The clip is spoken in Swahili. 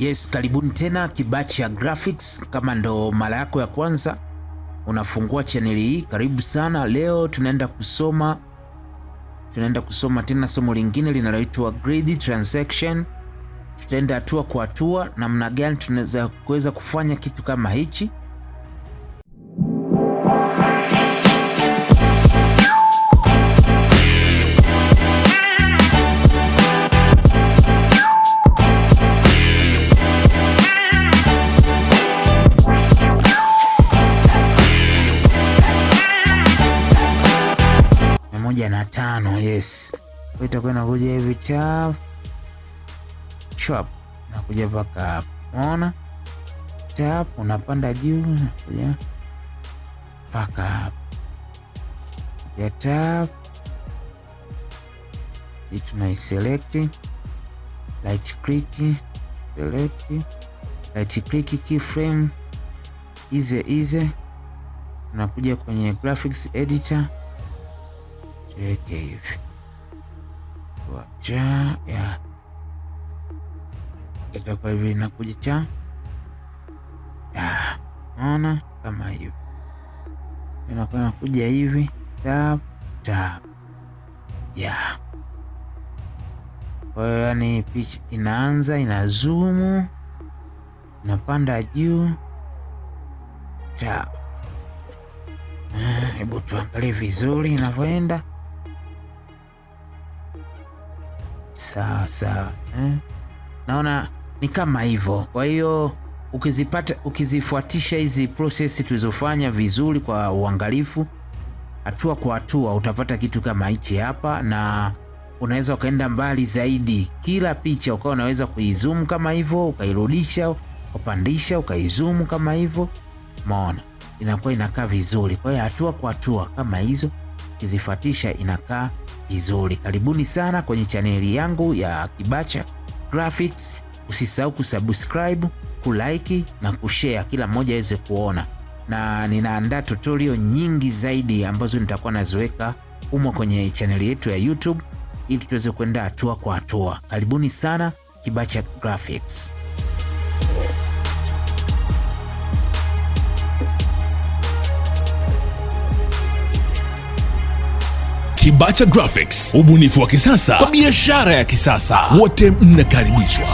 Yes, karibuni tena Kibacha Graphics. Kama ndo mara yako ya kwanza unafungua channel hii, karibu sana. Leo tunaenda kusoma tena somo lingine linaloitwa grid transaction. Tutaenda hatua kwa hatua namna gani tunaweza kuweza kufanya kitu kama hichi. Na 5, yes. Kwa itakuwa inakuja hivi chap nakuja mpaka hapo. Unaona? Tap unapanda juu nakuja mpaka hapo. Ya tap hii tunaiselect, right click, select, right click keyframe, easy. Unakuja kwenye graphics editor. Tuweke hivi wacha ya itakuwa hivi inakuja cha ya, unaona kama hivi inakuwa inakuja hivi tap ya. Kwa hiyo yani picha inaanza ina zoom inapanda juu tap. Hebu tuangalie vizuri inavyoenda. Sawa. Naona ni kama hivyo. Kwa hiyo ukizifuatisha hizi process tulizofanya vizuri kwa uangalifu, hatua kwa hatua, utapata kitu kama hichi hapa, na unaweza ukaenda mbali zaidi. Kila picha ukawa unaweza kuizoom kama hivyo, ukairudisha, ukapandisha, ukaizoom kama hivyo. Umeona? Inakuwa inakaa vizuri. Kwa hiyo hatua kwa hatua kama hizo ukizifuatisha inakaa vizuri. Karibuni sana kwenye chaneli yangu ya Kibacha Graphics. Usisahau kusubscribe, kulike na kushare, kila mmoja aweze kuona. Na ninaandaa tutorial nyingi zaidi ambazo nitakuwa naziweka humo kwenye chaneli yetu ya YouTube ili tuweze kwenda hatua kwa hatua. Karibuni sana Kibacha Graphics. Kibacha Graphics, ubunifu wa kisasa kwa biashara ya kisasa. Wote mnakaribishwa.